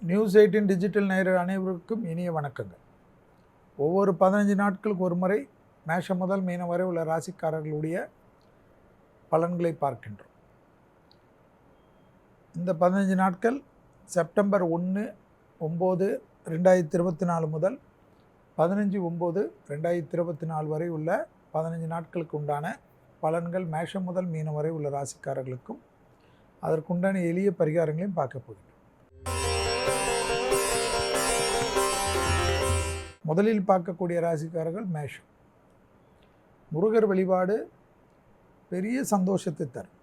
News18 digital நேயர்கள் அனைவருக்கும் இனிய வணக்கங்கள். ஒவ்வொரு 15 நாட்களுக்கு ஒரு முறை மேஷம் முதல் மீனம் வரை உள்ள ராசிக்காரர்களுடைய பலன்களை பார்க்கின்றோம். இந்த 15 நாட்கள் செப்டம்பர் 1/9/2024 முதல் 15/9/2024 வரை உள்ள 15 நாட்களுக்கு உண்டான பலன்கள் மேஷம் முதல் மீனம் வரை உள்ள ராசிக்காரர்களுக்கும் அதற்குண்டான எளிய பரிகாரங்களையும் பார்க்க போகிறோம். முதலில் பார்க்கக்கூடிய ராசிக்காரர்கள் மேஷம். முருகர் வழிபாடு பெரிய சந்தோஷத்தை தரும்.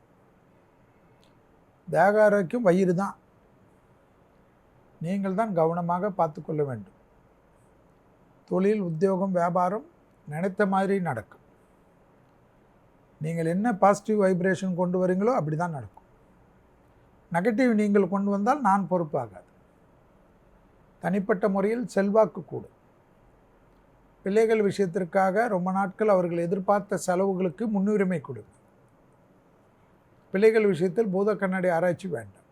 தேக ஆரோக்கியம் வயிறு தான், நீங்கள் தான் கவனமாக பார்த்து கொள்ள வேண்டும். தொழில், உத்தியோகம், வியாபாரம் நினைத்த மாதிரி நடக்கும். நீங்கள் என்ன பாசிட்டிவ் வைப்ரேஷன் கொண்டு வரீங்களோ அப்படி தான் நடக்கும். நெகட்டிவ் நீங்கள் கொண்டு வந்தால் நான் பொறுப்பாகாது. தனிப்பட்ட முறையில் செல்வாக்கு கூடும். பிள்ளைகள் விஷயத்திற்காக ரொம்ப நாட்கள் அவர்கள் எதிர்பார்த்த செலவுகளுக்கு முன்னுரிமை கொடுங்க. பிள்ளைகள் விஷயத்தில் பூத கண்ணாடி ஆராய்ச்சி வேண்டாம்.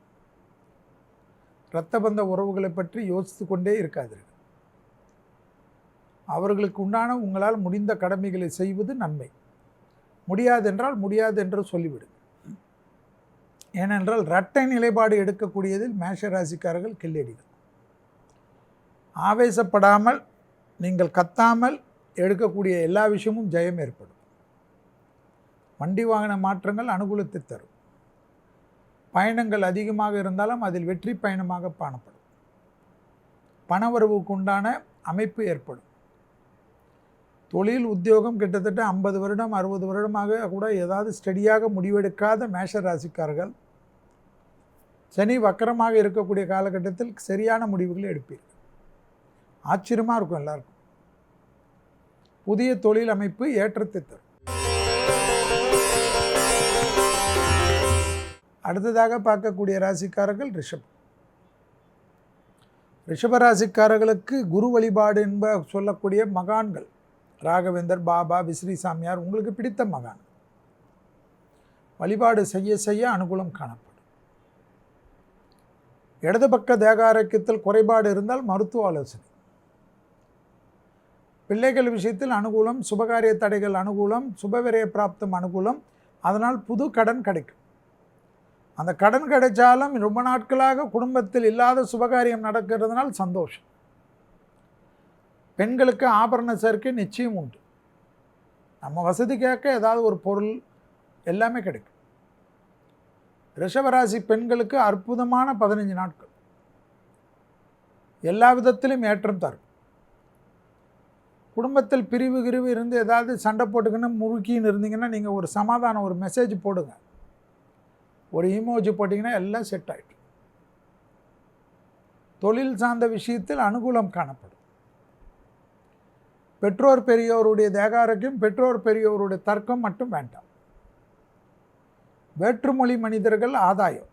இரத்த பந்த உறவுகளை பற்றி யோசித்து கொண்டே இருக்காதீர்கள். அவர்களுக்கு உண்டான உங்களால் முடிந்த கடமைகளை செய்வது நன்மை. முடியாதென்றால் முடியாது என்று சொல்லிவிடுங்க. ஏனென்றால் இரட்டை நிலைப்பாடு எடுக்கக்கூடியதில் மேஷ ராசிக்காரர்கள் கில்லடிகள். ஆவேசப்படாமல் நீங்கள் கத்தாமல் எடுக்கக்கூடிய எல்லா விஷயமும் ஜெயம் ஏற்படும். வண்டி வாகன மாற்றங்கள் அனுகூலத்தை தரும். பயணங்கள் அதிகமாக இருந்தாலும் அதில் வெற்றி பயணமாக காணப்படும். பணவரவுக்கு உண்டான அமைப்பு ஏற்படும். தொழில், உத்தியோகம் கிட்டத்தட்ட 50 வருடம் 60 வருடமாக கூட ஏதாவது ஸ்டடியாக முடிவெடுக்காத மேஷ ராசிக்காரர்கள் சனி வக்கரமாக இருக்கக்கூடிய காலகட்டத்தில் சரியான முடிவுகளை எடுப்பீர்கள். ஆச்சரியமாக இருக்கும் எல்லாருக்கும். புதிய தொழில் அமைப்பு ஏற்றத்தை தரும். அடுத்ததாக பார்க்கக்கூடிய ராசிக்காரர்கள் ரிஷபம். ரிஷப ராசிக்காரர்களுக்கு குரு வழிபாடு என்ப சொல்லக்கூடிய மகான்கள் ராகவேந்தர், பாபா, விஸ்ரீ சாமியார் உங்களுக்கு பிடித்த மகான் வழிபாடு செய்ய செய்ய அனுகூலம் காணப்படும். இடது பக்க தேக ஆரோக்கியத்தில் குறைபாடு இருந்தால் மருத்துவ ஆலோசனை. பிள்ளைகள் விஷயத்தில் அனுகூலம், சுபகாரிய தடைகள் அனுகூலம், சுபவிரய பிராப்தம் அனுகூலம். அதனால் புது கடன் கிடைக்கும். அந்த கடன் கிடைச்சாலும் ரொம்ப நாட்களாக குடும்பத்தில் இல்லாத சுபகாரியம் நடக்கிறதுனால் சந்தோஷம். பெண்களுக்கு ஆபரண சேர்க்கை நிச்சயம் உண்டு. நம்ம வசதி கேட்க ஏதாவது ஒரு பொருள் எல்லாமே கிடைக்கும். ரிஷபராசி பெண்களுக்கு அற்புதமான 15 நாட்கள். எல்லா விதத்திலும் ஏற்றம் தரும். குடும்பத்தில் பிரிவு இருந்து ஏதாவது சண்டை போட்டுக்கின்னு முறுக்கின்னு இருந்தீங்கன்னா நீங்கள் ஒரு சமாதானம், ஒரு மெசேஜ் போடுங்க, ஒரு இமோஜி போட்டிங்கன்னா எல்லாம் செட் ஆகிட்டு. தொழில் சார்ந்த விஷயத்தில் அனுகூலம் காணப்படும். பெற்றோர் பெரியோருடைய தேக ஆரோக்கியம், பெற்றோர் பெரியோருடைய தர்க்கம் மட்டும் வேண்டாம். வேற்றுமொழி மனிதர்கள் ஆதாயம்.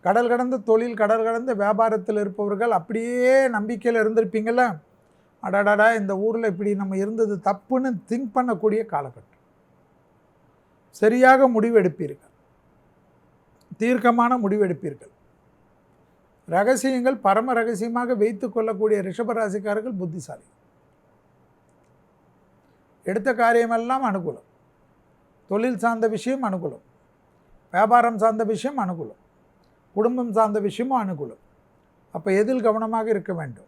கடல் கடந்த தொழில், கடல் கடந்த வியாபாரத்தில் இருப்பவர்கள் அப்படியே நம்பிக்கையில் இருந்திருப்பீங்கள, அடாடாடா இந்த ஊரில் இப்படி நம்ம இருந்தது தப்புன்னு திங்க் பண்ணக்கூடிய காலகட்டம். சரியாக முடிவெடுப்பீர்கள். தீர்க்கமான முடிவெடுப்பீர்கள். ரகசியங்கள் பரம ரகசியமாக வைத்து கொள்ளக்கூடிய ரிஷபராசிக்காரர்கள் புத்திசாலி. எடுத்த காரியமெல்லாம் அனுகூலம். தொழில் சார்ந்த விஷயம் அனுகூலம், வியாபாரம் சார்ந்த விஷயம் அனுகூலம், குடும்பம் சார்ந்த விஷயமும் அனுகூலம். அப்போ எதில் கவனமாக இருக்க வேண்டும்?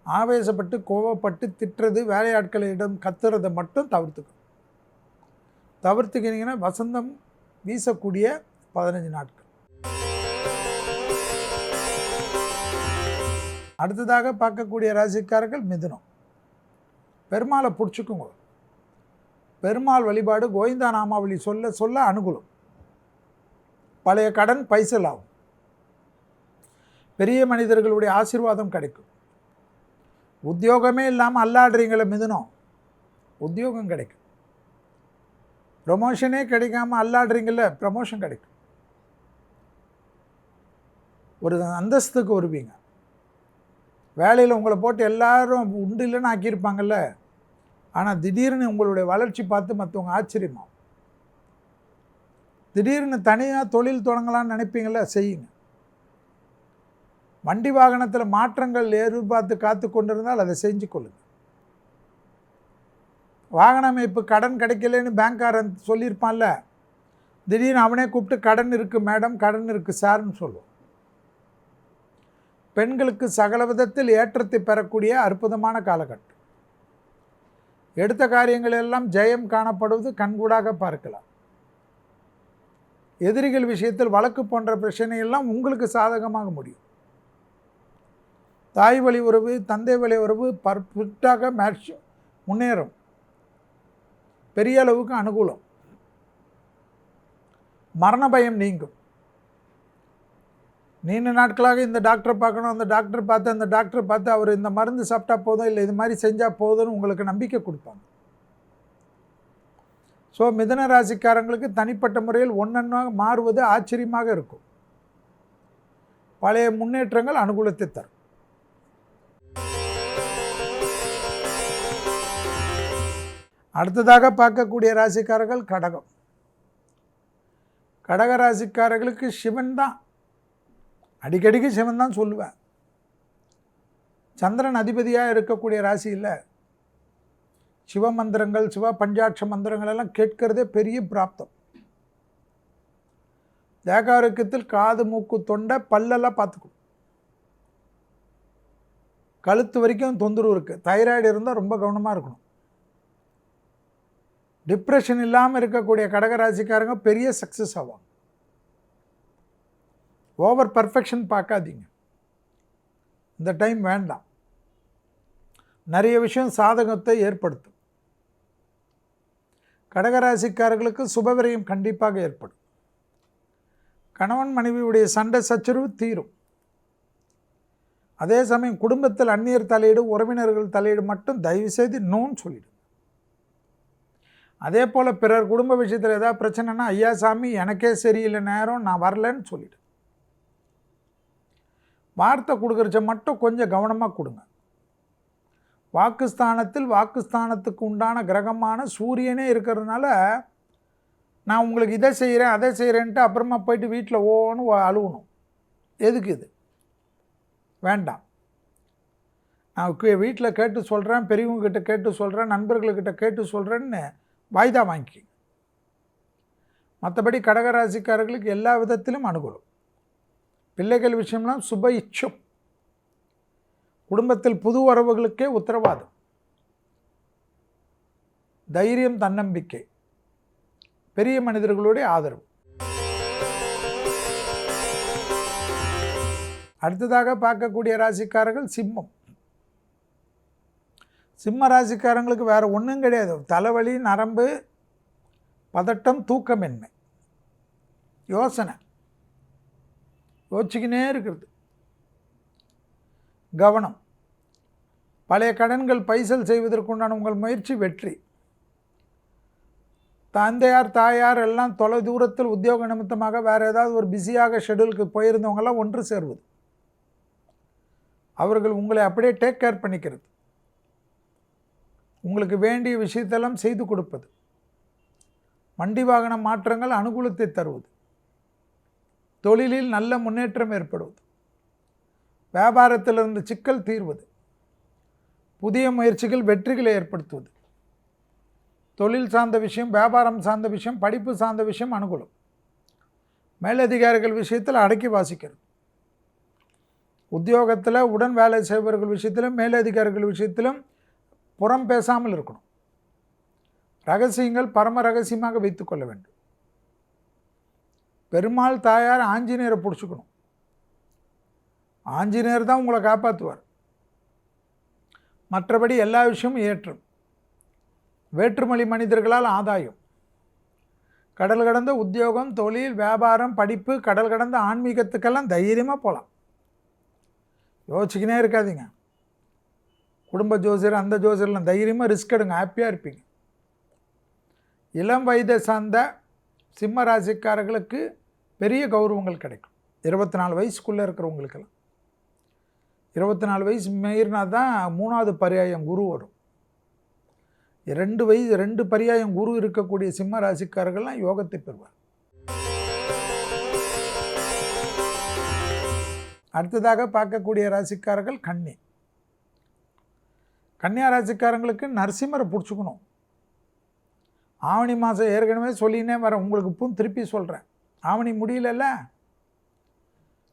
ஆவேசப்பட்டு கோவப்பட்டு திட்டுறது, வேலையாட்களிடம் கத்துறதை மட்டும் தவிர்த்துக்கினீங்கன்னா வசந்தம் வீசக்கூடிய 15 நாட்கள். அடுத்ததாக பார்க்கக்கூடிய ராசிக்காரர்கள் மிதுனம். பெருமாளை பிடிச்சிக்குங்க. பெருமாள் வழிபாடு, கோவிந்தா நாமாவளி சொல்ல சொல்ல அனுகூலம். பழைய கடன் பைசல் ஆகும். பெரிய மனிதர்களுடைய ஆசீர்வாதம் கிடைக்கும். உத்தியோகமே இல்லாமல் அல்லாடுறீங்களே மிதுனம், உத்தியோகம் கிடைக்கும். ப்ரமோஷனே கிடைக்காம அல்லாடுறீங்கள, ப்ரமோஷன் கிடைக்கும். ஒரு அந்தஸ்துக்கு வருவீங்க. வேலையில் உங்களை போட்டு எல்லாரும் உண்டு இல்லைன்னு ஆக்கியிருப்பாங்கல்ல, ஆனால் திடீர்னு உங்களுடைய வளர்ச்சி பார்த்து மற்றவங்க ஆச்சரியமாகும். திடீர்னு தனியாக தொழில் தொடங்கலான்னு நினைப்பீங்கள, செய்யுங்க. வண்டி வாகனத்தில் மாற்றங்கள் எதிர்பார்த்து காத்து கொண்டிருந்தால் அதை செஞ்சு கொள்ளுங்கள். வாகன அமைப்பு கடன் கிடைக்கலன்னு பேங்க்காரன் சொல்லியிருப்பான்ல, திடீர்னு அவனே கூப்பிட்டு கடன் இருக்குது மேடம், கடன் இருக்குது சார்னு சொல்லுவோம். பெண்களுக்கு சகல விதத்தில் ஏற்றத்தை பெறக்கூடிய அற்புதமான காலகட்டம். எடுத்த காரியங்கள் எல்லாம் ஜெயம் காணப்படுவது கண்கூடாக பார்க்கலாம். எதிரிகள் விஷயத்தில் வழக்கு போன்ற பிரச்சனையெல்லாம் உங்களுக்கு சாதகமாக முடியும். தாய் வழி உறவு, தந்தை வழி உறவு பர்ஃபெக்டாக மேட்ச் முன்னேறும். பெரிய அளவுக்கு அனுகூலம். மரண பயம் நீங்கும். நீண்ட நாட்களாக இந்த டாக்டரை பார்க்கணும், அந்த டாக்டரை பார்த்து அவர் இந்த மருந்து சாப்பிட்டா போதும், இல்லை இது மாதிரி செஞ்சால் போதும்னு உங்களுக்கு நம்பிக்கை கொடுப்பாங்க. ஸோ மிதுன ராசிக்காரங்களுக்கு தனிப்பட்ட முறையில் ஒன்றொன்றாக மாறுவது ஆச்சரியமாக இருக்கும். பழைய முன்னேற்றங்கள் அனுகூலத்தை தரும். அடுத்ததாக பார்க்கக்கூடிய ராசிக்காரர்கள் கடகம். கடக ராசிக்காரர்களுக்கு சிவன் தான், அடிக்கடிக்கு சிவன் தான் சொல்லுவேன். சந்திரன் அதிபதியாக இருக்கக்கூடிய ராசியில் சிவ மந்திரங்கள், சிவ பஞ்சாட்ச மந்திரங்கள் எல்லாம் கேட்கிறதே பெரிய பிராப்தம். தேகாரோக்கியத்தில் காது, மூக்கு, தொண்டை, பல்லெல்லாம் பார்த்துக்கணும். கழுத்து வரைக்கும் தொந்தரவு இருக்குது. தைராய்டு இருந்தால் ரொம்ப கவனமாக இருக்கணும். டிப்ரெஷன் இல்லாமல் இருக்கக்கூடிய கடகராசிக்காரங்க பெரிய சக்ஸஸ் ஆவாங்க. ஓவர் பர்ஃபெக்ஷன் பார்க்காதீங்க, இந்த டைம் வேண்டாம். நிறைய விஷயம் சாதகத்தை ஏற்படுத்தும். கடகராசிக்காரர்களுக்கு சுபவிரயம் கண்டிப்பாக ஏற்படும். கணவன் மனைவியுடைய சண்டை சச்சரவு தீரும். அதே சமயம் குடும்பத்தில் அந்நியர் தலையீடு, உறவினர்கள் தலையீடு மட்டும் தயவுசெய்து நோன்னு சொல்லிடும். அதே போல் பிறர் குடும்ப விஷயத்தில் ஏதாவது பிரச்சனைனா, ஐயா சாமி எனக்கே சரியில்லை நேரம், நான் வரலன்னு சொல்லிவிடு. வார்த்தை கொடுக்குறச்ச மட்டும் கொஞ்சம் கவனமாக கொடுங்க. வாக்குஸ்தானத்தில் வாக்குஸ்தானத்துக்கு உண்டான கிரகமான சூரியனே இருக்கிறதுனால, நான் உங்களுக்கு இதை செய்கிறேன் அதை செய்கிறேன்ட்டு அப்புறமா போயிட்டு வீட்டில் ஓன்னு அழுவணும். எதுக்கு இது வேண்டாம். நான் வீட்டில் கேட்டு சொல்கிறேன், பெரியவங்ககிட்ட கேட்டு சொல்கிறேன், நண்பர்கள்கிட்ட கேட்டு சொல்கிறேன்னு வாய்தா வாங்கி. மற்றபடி கடகராசிக்காரர்களுக்கு எல்லா விதத்திலும் அனுகூலம். பிள்ளைகள் விஷயம்லாம் சுப இச்சம். குடும்பத்தில் புது வரவுகளுக்கே உத்தரவாதம். தைரியம், தன்னம்பிக்கை, பெரிய மனிதர்களுடைய ஆதரவு. அடுத்ததாக பார்க்கக்கூடிய ராசிக்காரர்கள் சிம்மம். சிம்ம ராசிக்காரங்களுக்கு வேறு ஒன்றும் கிடையாது. தலைவலி, நரம்பு பதட்டம், தூக்கமின்மை, யோசிச்சுக்கினே இருக்கிறது. கவனம். பழைய கடன்கள் பைசல் செய்வதற்குண்டான உங்கள் முயற்சி வெற்றி. தந்தையார், தாயார் எல்லாம் தொலை தூரத்தில் உத்தியோக நிமித்தமாக வேறு ஏதாவது ஒரு பிஸியாக ஷெடியூலுக்கு போயிருந்தவங்களாம் ஒன்று சேர்வது. அவர்கள் உங்களை அப்படியே டேக் கேர் பண்ணிக்கிறது. உங்களுக்கு வேண்டிய விஷயத்தெல்லாம் செய்து கொடுப்பது. வண்டி வாகன மாற்றங்கள் அனுகூலத்தை தருவது. தொழிலில் நல்ல முன்னேற்றம் ஏற்படுவது. வியாபாரத்திலிருந்து சிக்கல் தீர்வது. புதிய முயற்சிகள் வெற்றிகளை ஏற்படுத்துவது. தொழில் சார்ந்த விஷயம், வியாபாரம் சார்ந்த விஷயம், படிப்பு சார்ந்த விஷயம் அனுகூலம். மேலதிகாரிகள் விஷயத்தில் அடக்கி வாசிக்கிறது. உத்தியோகத்தில் உடன் வேலை செய்பவர்கள் விஷயத்திலும் மேலதிகாரிகள் விஷயத்திலும் புறம் பேசாமல் இருக்கணும். ரகசியங்கள் பரம ரகசியமாக வைத்து கொள்ள வேண்டும். பெருமாள் தாயார் ஆஞ்சநேயரை பிடிச்சிக்கணும். ஆஞ்சநேயர் தான் உங்களை காப்பாற்றுவார். மற்றபடி எல்லா விஷயமும் ஏற்றும். வேற்றுமொழி மனிதர்களால் ஆதாயம். கடல் கடந்த உத்தியோகம், தொழில், வியாபாரம், படிப்பு, கடல் கடந்த ஆன்மீகத்துக்கெல்லாம் தைரியமாக போகலாம். யோசிச்சுக்கினே இருக்காதீங்க. குடும்ப ஜோசியர், அந்த ஜோசியர்லாம் தைரியமாக ரிஸ்க் எடுங்க, ஹாப்பியாக இருப்பீங்க. இளம் வயதை சார்ந்த சிம்ம ராசிக்காரர்களுக்கு பெரிய கௌரவங்கள் கிடைக்கும். 24 வயசுக்குள்ளே இருக்கிறவங்களுக்கெல்லாம் 24 வயசு மீறினா தான் 3வது பரியாயம் குரு வரும். 2 பரியாயம் குரு இருக்கக்கூடிய சிம்ம ராசிக்காரர்கள்லாம் யோகத்தை பெறுவார். அடுத்ததாக பார்க்கக்கூடிய ராசிக்காரர்கள் கன்னி. கன்னியா ராசிக்காரங்களுக்கு நரசிம்மரை பிடிச்சிக்கணும். ஆவணி மாதம் ஏற்கனவே சொல்லினே வரேன், உங்களுக்கு இப்பவும் திருப்பி சொல்கிறேன். ஆவணி முடியலல்ல,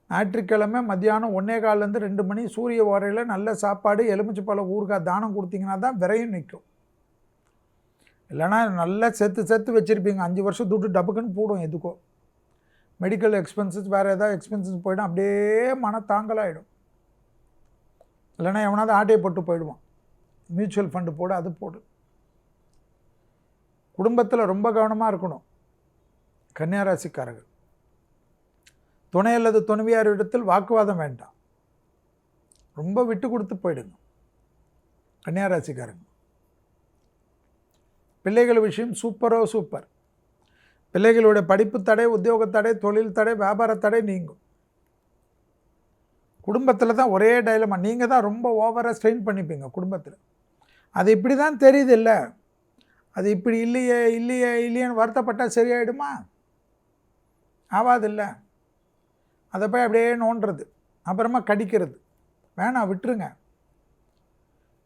ஞாயிற்றுக்கிழமை மத்தியானம் 1:15 2 மணி சூரிய ஓரையில் நல்ல சாப்பாடு எலுமிச்சை பழம் ஊறுகாய் தானம் கொடுத்தீங்கன்னா தான் விரையும் நிற்கும். இல்லைனா நல்லா சேர்த்து வச்சுருப்பீங்க, 5 வருஷம் துட்டு டப்புக்குன்னு போடும். எதுக்கோ மெடிக்கல் எக்ஸ்பென்சஸ் வேறு ஏதாவது எக்ஸ்பென்சஸ் போய்டும், அப்படியே மன தாங்கலாகிடும். இல்லைனா எவனாவது ஆட்டையை போட்டு போயிடுவான். மியூச்சுவல் ஃபண்டு போடு, அது போடு. குடும்பத்தில் ரொம்ப கவனமாக இருக்கணும் கன்னியாராசிக்காரர்கள். துணை அல்லது துணைவியார் இடத்தில் வாக்குவாதம் வேண்டாம், ரொம்ப விட்டு கொடுத்து போயிடுங்க கன்னியாராசிக்காரங்க. பிள்ளைகள் விஷயம் சூப்பர். பிள்ளைகளுடைய படிப்பு தடை, உத்தியோக தடை, தொழில் தடை, வியாபார தடை நீங்கும். குடும்பத்தில் தான் ஒரே டைலமா, நீங்கள் தான் ரொம்ப ஓவராக ஸ்ட்ரெயின் பண்ணிப்பீங்க குடும்பத்தில். அது இப்படி தான் தெரியுது இல்லை, அது இப்படி இல்லையேன்னு வருத்தப்பட்டால் சரியாயிடுமா? ஆவாதில்லை. அதை போய் அப்படியே நோண்டுறது, அப்புறமா கடிக்கிறது வேணாம், விட்டுருங்க.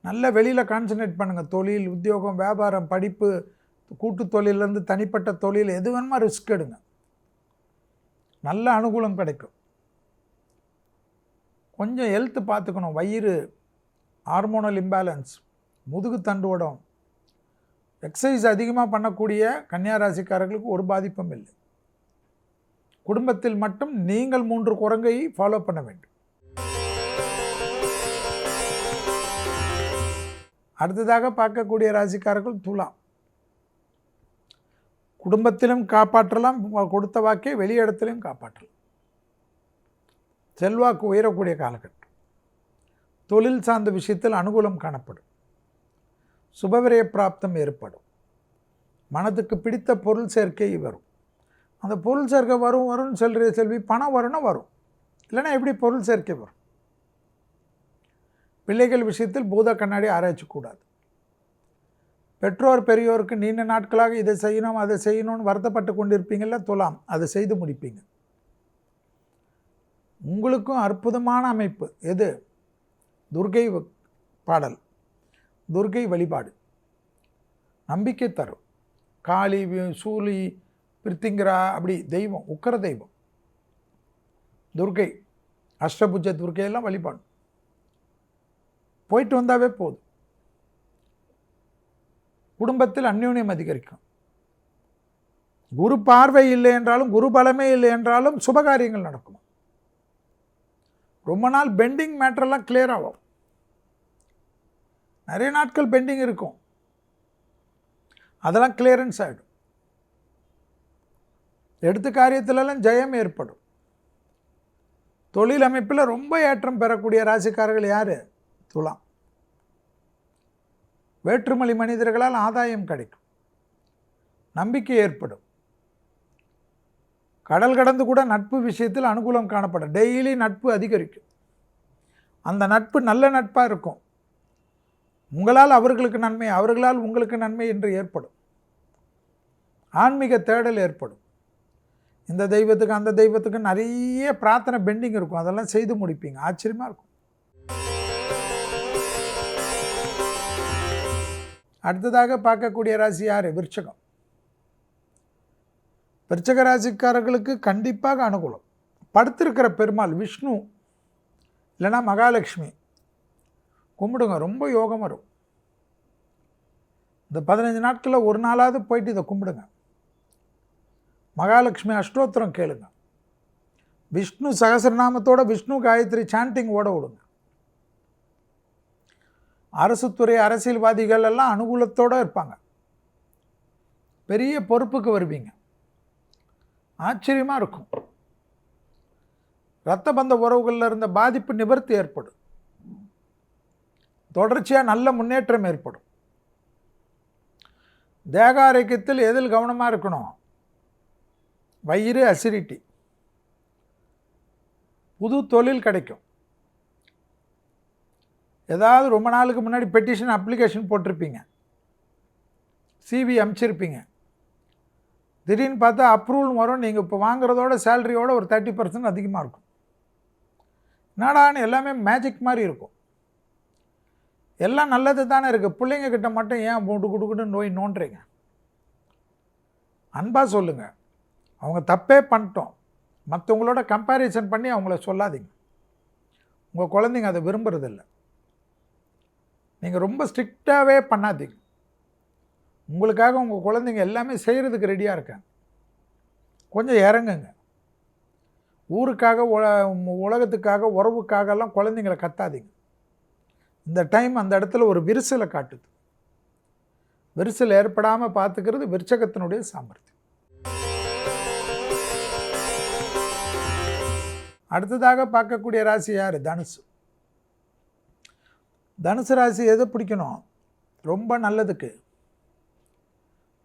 நல்ல வெளியில் கான்சன்ட்ரேட் பண்ணுங்கள். தொழில், உத்தியோகம், வியாபாரம், படிப்பு, கூட்டு தொழிலேருந்து தனிப்பட்ட தொழில், எது வேணுமா ரிஸ்க் எடுங்க, நல்ல அனுகூலம் கிடைக்கும். கொஞ்சம் ஹெல்த்து பார்த்துக்கணும். வயிறு, ஹார்மோனல் இம்பேலன்ஸ், முதுகு தண்டுவடம். எக்ஸசைஸ் அதிகமாக பண்ணக்கூடிய கன்னியா ராசிக்காரர்களுக்கு ஒரு பாதிப்பும் இல்லை. குடும்பத்தில் மட்டும் நீங்கள் 3 குரங்கை ஃபாலோ பண்ண வேண்டும். அடுத்ததாக பார்க்கக்கூடிய ராசிக்காரர்கள் துலாம். குடும்பத்திலும் காப்பாற்றலாம், கொடுத்த வாக்கை வெளி இடத்திலும் காப்பாற்றலாம். செல்வாக்கு உயரக்கூடிய காலகட்டம். தொழில் சார்ந்த விஷயத்தில் அனுகூலம் காணப்படும். சுபவிரய பிராப்தம் ஏற்படும். மனதுக்கு பிடித்த பொருள் சேர்க்கை வரும். அந்த பொருள் சேர்க்கை வரும்னு சொல்கிற செல்வி, பணம் வரும்னா வரும், இல்லைன்னா எப்படி பொருள் சேர்க்கை வரும்? பிள்ளைகள் விஷயத்தில் பூத கண்ணாடி ஆராய்ச்சிக்கூடாது. பெற்றோர் பெரியோருக்கு நீண்ட நாட்களாக இதை செய்யணும் அதை செய்யணும்னு வருத்தப்பட்டு கொண்டிருப்பீங்கள்ல துலாம், அதை செய்து முடிப்பீங்க. உங்களுக்கும் அற்புதமான அமைப்பு எது? துர்க்கை பாடல், துர்க்கை வழிபாடு நம்பிக்கை தரும். காளி, சூலி, பிரித்திங்கரா, அப்படி தெய்வம், உக்கர தெய்வம் துர்க்கை, அஷ்டபுஜ துர்க்கையெல்லாம் வழிபாடு போயிட்டு வந்தாவே போதும். குடும்பத்தில் அந்யோன்யம் அதிகரிக்கும். குரு பார்வை இல்லை என்றாலும், குரு பலமே இல்லை என்றாலும் சுபகாரியங்கள் நடக்கும். ரொம்ப நாள் பெண்டிங் மேட்டரெல்லாம் கிளியர் ஆகும். நிறைய நாட்கள் பெண்டிங் இருக்கும், அதெல்லாம் கிளியரன்ஸ் ஆகிடும். எடுத்த காரியத்திலெல்லாம் ஜெயம் ஏற்படும். தொழில் அமைப்பில் ரொம்ப ஏற்றம் பெறக்கூடிய ராசிக்காரர்கள் யார்? துலாம். வேற்றுமொழி மனிதர்களால் ஆதாயம் கிடைக்கும், நம்பிக்கை ஏற்படும். கடல் கடந்து கூட நட்பு விஷயத்தில் அனுகூலம் காணப்படும். டெய்லி நட்பு அதிகரிக்கும். அந்த நட்பு நல்ல நட்பாக இருக்கும். உங்களால் அவர்களுக்கு நன்மை, அவர்களால் உங்களுக்கு நன்மை என்று ஏற்படும். ஆன்மீக தேடல் ஏற்படும். இந்த தெய்வத்துக்கு அந்த தெய்வத்துக்கு நிறைய பிரார்த்தனை பெண்டிங் இருக்கும், அதெல்லாம் செய்து முடிப்பீங்க. ஆச்சரியமாக இருக்கும். அடுத்ததாக பார்க்கக்கூடிய ராசி யார்? விருச்சகம். விருச்சக ராசிக்காரர்களுக்கு கண்டிப்பாக அனுகூலம். படுத்திருக்கிற பெருமாள் விஷ்ணு இல்லைனா மகாலட்சுமி கும்பிடுங்க, ரொம்ப யோகம் வரும். இந்த 15 நாட்களில் ஒரு நாளாவது போயிட்டு இதை கும்பிடுங்க. மகாலட்சுமி அஷ்டோத்திரம் கேளுங்க. விஷ்ணு சகசிரநாமத்தோட விஷ்ணு காயத்ரி சாண்டிங் ஓட விடுங்க. அரசுத்துறை அரசியல்வாதிகள் எல்லாம் அனுகூலத்தோடு இருப்பாங்க. பெரிய பொறுப்புக்கு வருவீங்க, ஆச்சரியமாக இருக்கும். இரத்த பந்த உறவுகளில் இருந்த பாதிப்பு நிவர்த்தி ஏற்படும். தொடர்ச்சியாக நல்ல முன்னேற்றம் ஏற்படும். தேக ஆரோக்கியத்தில் எதில் கவனமாக இருக்கணும்? வயிறு, அசிடிட்டி. புது தொழில் கிடைக்கும். ஏதாவது ரொம்ப நாளுக்கு முன்னாடி பெட்டிஷன் அப்ளிகேஷன் போட்டிருப்பீங்க, சிவி அனுப்பிச்சிருப்பீங்க. திடீர்னு பார்த்தா அப்ரூவல் வரும். நீங்கள் இப்போ வாங்குறதோட சேலரியோட ஒரு 30% அதிகமாக இருக்கும். என்னடான்னு எல்லாமே மேஜிக் மாதிரி இருக்கும். எல்லாம் நல்லது தானே இருக்குது. பிள்ளைங்க கிட்ட மட்டும் ஏன் போட்டு கொடுக்குன்னு நோய் நோண்டுறீங்க? அன்பாக சொல்லுங்கள். அவங்க தப்பே பண்ணிட்டோம், மற்றவங்களோட கம்பேரிசன் பண்ணி அவங்கள சொல்லாதீங்க. உங்கள் குழந்தைங்க அதை விரும்புறதில்ல. நீங்கள் ரொம்ப ஸ்ட்ரிக்டாகவே பண்ணாதீங்க. உங்களுக்காக உங்கள் குழந்தைங்க எல்லாமே செய்கிறதுக்கு ரெடியாக இருக்காங்க. கொஞ்சம் இறங்குங்க. ஊருக்காக உலகத்துக்காக உறவுக்காகலாம் குழந்தைங்களை கத்தாதீங்க. இந்த டைம் அந்த இடத்துல ஒரு விரிசலை காட்டுது. விரிசல் ஏற்படாமல் பார்த்துக்கிறது விருச்சகத்தினுடைய சாமர்த்தியம். அடுத்ததாக பார்க்கக்கூடிய ராசி யார்? தனுசு. தனுசு ராசி எது பிடிக்கணும்? ரொம்ப நல்லதுக்கு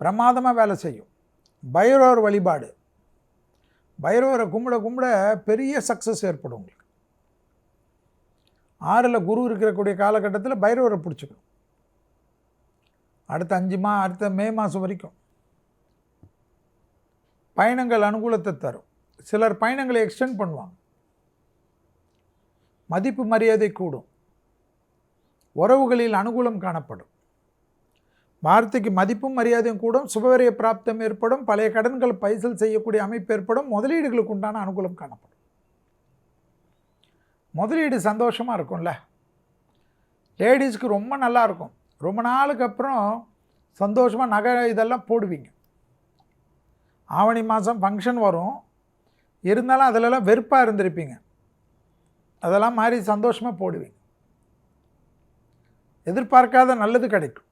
பிரமாதமாக வேலை செய்யும். பைரவர் வழிபாடு, பைரவரை கும்பிட கும்பிட பெரிய சக்ஸஸ் ஏற்படும் உங்களுக்கு. 6ல் குரு இருக்கக்கூடிய காலகட்டத்தில் பைரவரை பிடிச்சிக்கணும். அடுத்த மே மாதம் வரைக்கும் பயணங்கள் அனுகூலத்தை தரும். சிலர் பயணங்களை எக்ஸ்டெண்ட் பண்ணுவாங்க. மதிப்பு மரியாதை கூடும். உறவுகளில் அனுகூலம் காணப்படும். வார்த்தைக்கு மதிப்பும் மரியாதையும் கூடும். சுபவரிய பிராப்தம் ஏற்படும். பழைய கடன்கள் பைசல் செய்யக்கூடிய அமைப்பு ஏற்படும். முதலீடுகளுக்கு உண்டான அனுகூலம் காணப்படும். முதலீடு சந்தோஷமாக இருக்கும்ல. லேடிஸ்க்கு ரொம்ப நல்லா இருக்கும். ரொம்ப நாளுக்கு அப்புறம் சந்தோஷமாக நகை இதெல்லாம் போடுவீங்க. ஆவணி மாதம் ஃபங்க்ஷன் வரும். இருந்தாலும் அதிலெல்லாம் வெறுப்பாக இருந்திருப்பீங்க. அதெல்லாம் மாறி சந்தோஷமாக போடுவீங்க. எதிர்பார்க்காத நல்லது கிடைக்கும்.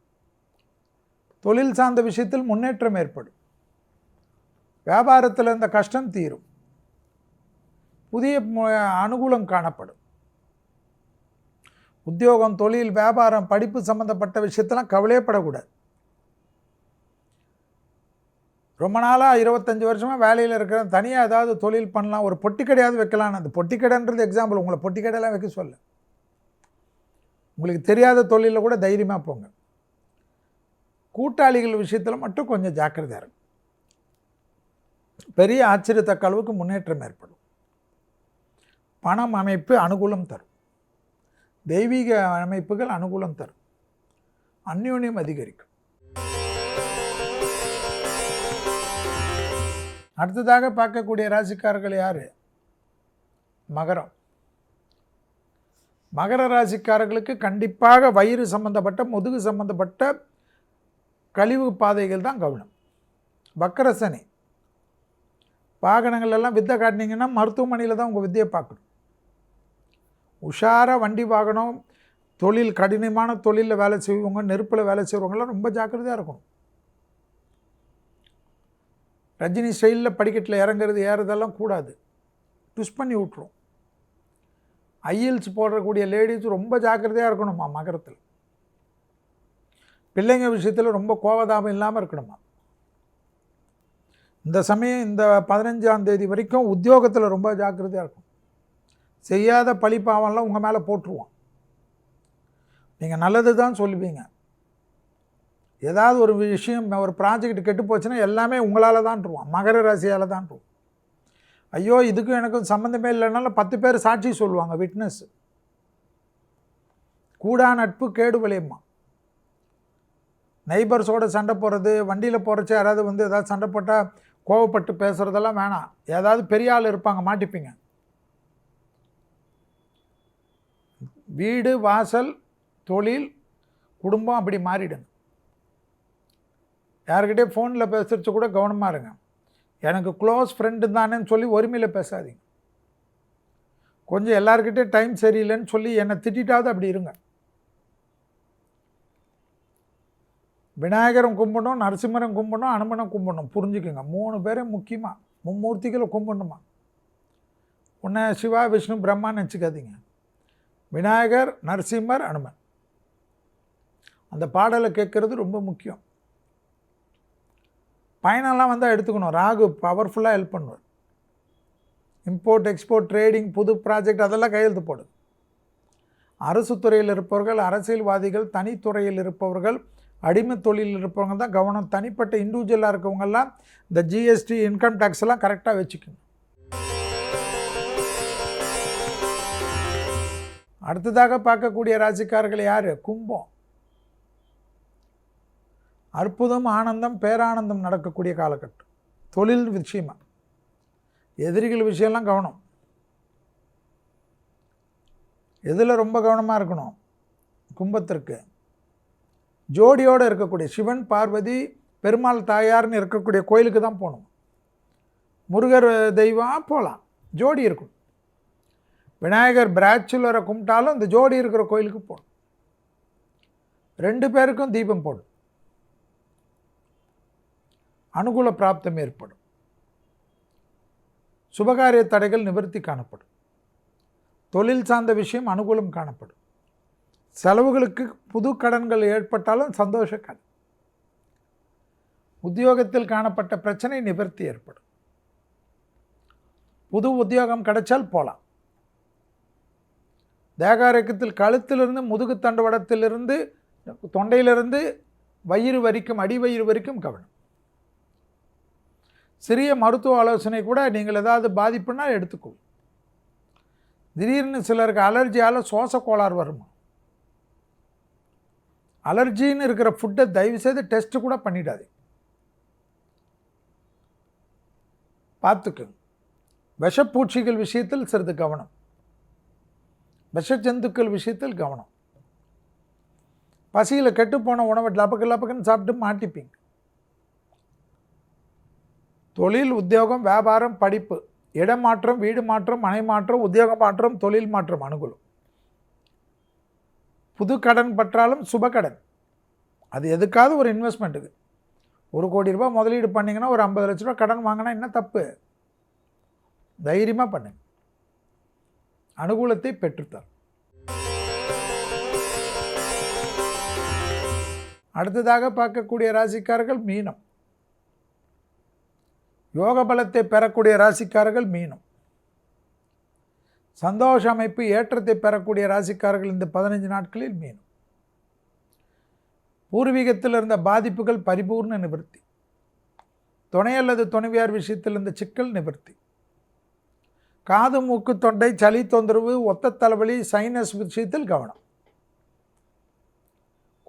தொழில் சார்ந்த விஷயத்தில் முன்னேற்றம் ஏற்படும். வியாபாரத்தில் இருந்த கஷ்டம் தீரும். புதிய அனுகூலம் காணப்படும். உத்தியோகம், தொழில், வியாபாரம், படிப்பு சம்மந்தப்பட்ட விஷயத்தெல்லாம் கவலையப்படக்கூடாது. ரொம்ப நாளாக 25 வருஷமாக வேலையில் இருக்கிற தனியாக ஏதாவது தொழில் பண்ணலாம், ஒரு பொட்டி கடையாவது வைக்கலான்னு. அந்த பொட்டி கடைன்றது எக்ஸாம்பிள். உங்களை பொட்டி கடையெல்லாம் வைக்க சொல்ல. உங்களுக்கு தெரியாத தொழிலில் கூட தைரியமாக போங்க. கூட்டாளிகள் விஷயத்தில் மட்டும் கொஞ்சம் ஜாக்கிரதையாக இருக்கும். பெரிய ஆச்சரியத்தக்க அளவுக்கு முன்னேற்றம் ஏற்படும். பணம் அமைப்பு அனுகூலம் தரும். தெய்வீக அமைப்புகள் அனுகூலம் தரும். அந்யோன்யம் அதிகரிக்கும். அடுத்ததாக பார்க்கக்கூடிய ராசிக்காரர்கள் யார்? மகரம். மகர ராசிக்காரர்களுக்கு கண்டிப்பாக வயிறு சம்பந்தப்பட்ட, முதுகு சம்பந்தப்பட்ட கழிவு பாதைகள் தான் கவனம். வக்கரசனி வாகனங்கள் எல்லாம் வித்தை காட்டினீங்கன்னா மருத்துவமனையில் தான் உங்கள் வித்தையை பார்க்கணும். உஷாராக வண்டி வாகனம், தொழில், கடினமான தொழிலில் வேலை செய்வங்க, நெருப்பில் வேலை செய்கிறவங்களாம் ரொம்ப ஜாக்கிரதையாக இருக்கணும். ரஜினி ஸ்டைலில் படிக்கட்டில் இறங்குறது ஏறுறதெல்லாம் கூடாது. ட்விஸ்ட் பண்ணி விட்ரும். ஐஎல்ஸ் போடக்கூடிய லேடிஸ் ரொம்ப ஜாக்கிரதையாக இருக்கணுமா மகரத்தில். பிள்ளைங்க விஷயத்தில் ரொம்ப கோபதாபம் இல்லாமல் இருக்கணுமா. இந்த சமயம் இந்த 15ஆம் தேதி வரைக்கும் உத்தியோகத்தில் ரொம்ப ஜாக்கிரதையாக இருக்கும். செய்யாத பழிப்பாவெல்லாம் உங்கள் மேலே போட்டுருவான். நீங்கள் நல்லது தான் சொல்லுவீங்க. ஏதாவது ஒரு விஷயம், ஒரு ப்ராஜெக்ட் கெட்டு போச்சுன்னா எல்லாமே உங்களால் தான்ருவான். மகர ராசியால் தான்ருவான். ஐயோ இதுக்கும் எனக்கும் சம்மந்தமே இல்லைனாலும் 10 பேர் சாட்சி சொல்லுவாங்க, விட்னஸ். கூடா நட்பு கேடு விளையுமா. நெய்பர்ஸோடு சண்டை போடுறது, வண்டியில் போகிறச்சு யாராவது ஏதாவது சண்டை போட்டால் கோவப்பட்டு பேசுகிறதெல்லாம் வேணாம். ஏதாவது பெரிய ஆள் இருப்பாங்க, மாட்டிப்பீங்க. வீடு, வாசல், தொழில், குடும்பம் அப்படி மாறிடுங்க. யார்கிட்டே ஃபோனில் பேசுகிறச்சு கூட கவனமாக இருங்க. எனக்கு க்ளோஸ் ஃப்ரெண்டு தானேன்னு சொல்லி ஒருமையில் பேசாதீங்க. கொஞ்சம் எல்லாருக்கிட்டே டைம் சரியில்லைன்னு சொல்லி என்னை திட்டாவது அப்படி இருங்க. விநாயகரும் கும்பிடணும், நரசிம்மரம் கும்பிடணும், அனுமனம் கும்பிடணும். புரிஞ்சுக்குங்க. 3 பேரும் முக்கியமாக மும்மூர்த்திகளை கும்பிடணுமா. உன்னை சிவா, விஷ்ணு, பிரம்மான்னு நினச்சிக்காதீங்க. விநாயகர், நரசிம்மர், அனுமன். அந்த பாடலை கேட்குறது ரொம்ப முக்கியம். பயணம்லாம் வந்தால் எடுத்துக்கணும். ராகு பவர்ஃபுல்லாக ஹெல்ப் பண்ணுவார். இம்போர்ட், எக்ஸ்போர்ட், ட்ரேடிங், புது ப்ராஜெக்ட் அதெல்லாம் கையெழுத்து போடு. அரசு துறையில் இருப்பவர்கள், அரசியல்வாதிகள், தனித்துறையில் இருப்பவர்கள், அடிமை தொழிலில் இருப்பவங்க தான் கவனம். தனிப்பட்ட இண்டிவிஜுவலாக இருக்கவங்கெல்லாம் இந்த ஜிஎஸ்டி, இன்கம் டேக்ஸ் எல்லாம் கரெக்டாக வச்சுக்கணும். அடுத்ததாக பார்க்கக்கூடிய ராசிக்காரர்கள் யார்? கும்பம். அற்புதம், ஆனந்தம், பேரானந்தம் நடக்கக்கூடிய காலகட்டம். தொழில் விஷயமா, எதிரிகள் விஷயம்லாம் கவனம். எதில் ரொம்ப கவனமாக இருக்கணும்? கும்பத்திற்கு ஜோடியோடு இருக்கக்கூடிய சிவன், பார்வதி, பெருமாள் தாயார்னு இருக்கக்கூடிய கோயிலுக்கு தான் போகணும். முருகர் தெய்வம் போகலாம், ஜோடி இருக்கும். விநாயகர் பிராச்சுலரை கும்பிட்டாலும் இந்த ஜோடி இருக்கிற கோயிலுக்கு போகணும். 2 பேருக்கும் தீபம் போடும். அனுகூல பிராப்தம் ஏற்படும். சுபகாரிய தடைகள் நிவர்த்தி காணப்படும். தொழில் சார்ந்த விஷயம் அனுகூலம் காணப்படும். செலவுகளுக்கு புது கடன்கள் ஏற்பட்டாலும் சந்தோஷ கடன். உத்தியோகத்தில் காணப்பட்ட பிரச்சனை நிவர்த்தி ஏற்படும். புது உத்தியோகம் கிடைச்சால் போகலாம். தேகாரக்கத்தில் கழுத்திலிருந்து முதுகு தண்டுவடத்திலிருந்து தொண்டையிலிருந்து வயிறு வரைக்கும், அடிவயிறு வரைக்கும் கவனம். சிறிய மருத்துவ ஆலோசனை கூட நீங்கள் ஏதாவது பாதிப்புனா எடுத்துக்கொள்ளும். திடீர்னு சிலருக்கு அலர்ஜியால் சுவாச கோளாறு வருமா? அலர்ஜின்னு இருக்கிற ஃபுட்டை தயவுசெய்து டெஸ்ட்டு கூட பண்ணிடாது. பார்த்துக்குங்க. விஷப்பூச்சிகள் விஷயத்தில் சிறிது கவனம். விஷ ஜந்துக்கள் விஷயத்தில் கவனம். பசியில் கெட்டுப்போன உணவை லபக்குன்னு சாப்பிட்டு மாட்டிப்பீங்க. தொழில், உத்தியோகம், வியாபாரம், படிப்பு, இடமாற்றம், வீடு மாற்றம், மனை மாற்றம், உத்தியோக மாற்றம், தொழில் மாற்றம் அனுகூலம். புது கடன் பற்றாலும் சுப கடன். அது எதுக்காவது ஒரு இன்வெஸ்ட்மெண்ட்டுக்கு. 1 கோடி ரூபாய் முதலீடு பண்ணிங்கன்னா ஒரு 50 லட்ச ரூபா கடன் வாங்கினா என்ன தப்பு? தைரியமாக பண்ணுங்க. அனுகூலத்தை பெற்றுத்தார். அடுத்ததாக பார்க்கக்கூடிய ராசிக்காரர்கள் மீனம். யோக பலத்தை பெறக்கூடிய ராசிக்காரர்கள் மீனம். சந்தோஷ அமைப்பு, ஏற்றத்தை பெறக்கூடிய ராசிக்காரர்கள் இந்த 15 நாட்களில் மீனம். பூர்வீகத்தில் இருந்த பாதிப்புகள் பரிபூர்ண நிவர்த்தி. துணை அல்லது துணைவியார் விஷயத்தில் இருந்த சிக்கல் நிவர்த்தி. காது, மூக்கு, தொண்டை, சளி தொந்தரவு, ஒத்த தலைவலி, சைனஸ் விஷயத்தில் கவனம்.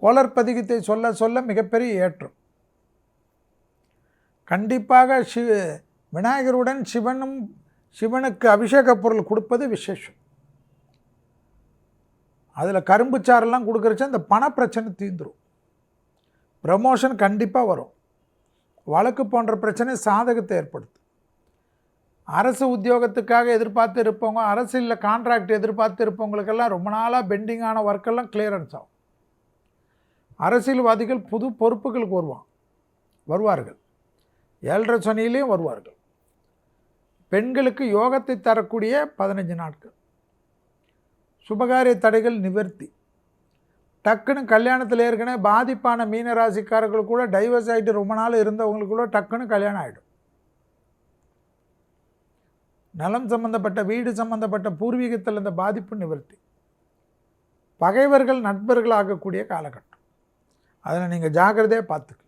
கோளர் பதிகத்தை சொல்ல சொல்ல மிகப்பெரிய ஏற்றம். கண்டிப்பாக விநாயகருடன் சிவனுக்கு அபிஷேக பொருள் கொடுப்பது விசேஷம். அதில் கரும்பு சாரெல்லாம் கொடுக்குறச்சு அந்த பண பிரச்சனை தீந்துடும். ப்ரமோஷன் கண்டிப்பாக வரும். வழக்கு போன்ற பிரச்சனை சாதகத்தை ஏற்படுத்தும். அரசு உத்தியோகத்துக்காக எதிர்பார்த்து இருப்பவங்க, அரசியலில் கான்ட்ராக்ட் எதிர்பார்த்து இருப்பவங்களுக்கெல்லாம் ரொம்ப நாளாக பெண்டிங்கான ஒர்க்கெல்லாம் கிளியரன்ஸ் ஆகும். அரசியல்வாதிகள் புது பொறுப்புகளுக்கு வருவார்கள். 7.5 சனியிலையும் வருவார்கள். பெண்களுக்கு யோகத்தை தரக்கூடிய 15 நாட்கள். சுபகாரிய தடைகள் நிவர்த்தி. டக்குன்னு கல்யாணத்தில் ஏற்கனவே பாதிப்பான மீனராசிக்காரர்கள் கூட டைவர்ஸ் ஆகிட்டு ரொம்ப நாள் இருந்தவங்களுக்கு கூட டக்குன்னு கல்யாணம் ஆகிடும். நலம் சம்பந்தப்பட்ட, வீடு சம்பந்தப்பட்ட, பூர்வீகத்தில் இருந்த பாதிப்பு நிவர்த்தி. பகைவர்கள் நண்பர்கள் ஆகக்கூடிய காலகட்டம். அதில் நீங்கள் ஜாக்கிரதையாக பார்த்துக்க.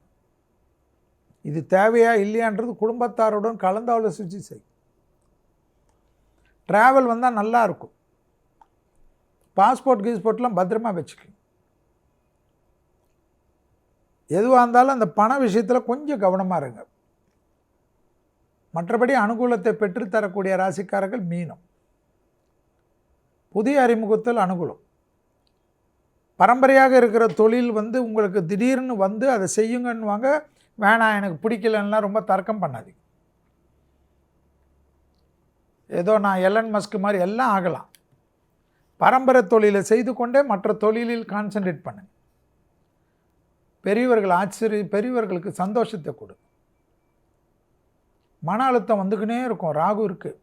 இது தேவையா இல்லையான்றது குடும்பத்தாருடன் கலந்து ஆலோசித்து செய். ட்ராவல் வந்தால் நல்லா இருக்கும். பாஸ்போர்ட்லாம் பத்திரமா வச்சுக்கோங்க. எதுவாக இருந்தாலும் அந்த பண விஷயத்தில் கொஞ்சம் கவனமாக இருங்க. மற்றபடி அனுகூலத்தை பெற்றுத்தரக்கூடிய ராசிக்காரர்கள் மீனம். புதிய அறிமுகத்தில் அனுகூலம். பரம்பரையாக இருக்கிற தொழில் உங்களுக்கு திடீர்னு அதை செய்யுங்கன்னுவாங்க. வேணாம், எனக்கு பிடிக்கலன்னா ரொம்ப தர்க்கம் பண்ணாதீங்க. ஏதோ நான் எலன் மஸ்க் மாதிரி எல்லாம் ஆகலாம். பரம்பரை தொழிலை செய்து கொண்டே மற்ற தொழிலில் கான்சன்ட்ரேட் பண்ணுங்க. பெரியவர்களுக்கு சந்தோஷத்தை கொடு. மன அழுத்தம் வந்துக்கினே இருக்கும். ராகு இருக்குது.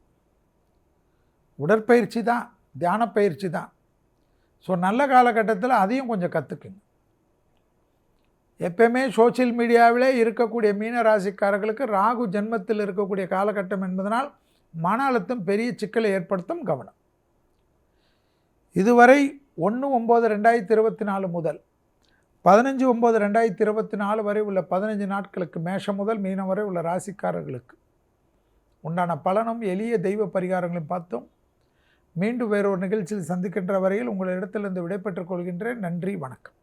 உடற்பயிற்சி தான், தியான பயிற்சி தான். ஸோ நல்ல காலகட்டத்தில் அதையும் கொஞ்சம் கற்றுக்குங்க. எப்பயுமே சோசியல் மீடியாவிலே இருக்கக்கூடிய மீனராசிக்காரர்களுக்கு ராகு ஜென்மத்தில் இருக்கக்கூடிய காலகட்டம் என்பதனால் மன அழுத்தம் பெரிய சிக்கலை ஏற்படுத்தும். கவனம். இதுவரை 1/9/2024 முதல் 15/9/2024 வரை உள்ள 15 நாட்களுக்கு மேஷம் முதல் மீனம் வரை உள்ள ராசிக்காரர்களுக்கு உண்டான பலனும் எளிய தெய்வ பரிகாரங்களையும் பார்த்தோம். மீண்டும் வேறொரு நிகழ்ச்சியில் சந்திக்கின்ற வரையில் உங்களிடத்திலிருந்து விடைபெற்றுக் கொள்கின்றேன். நன்றி, வணக்கம்.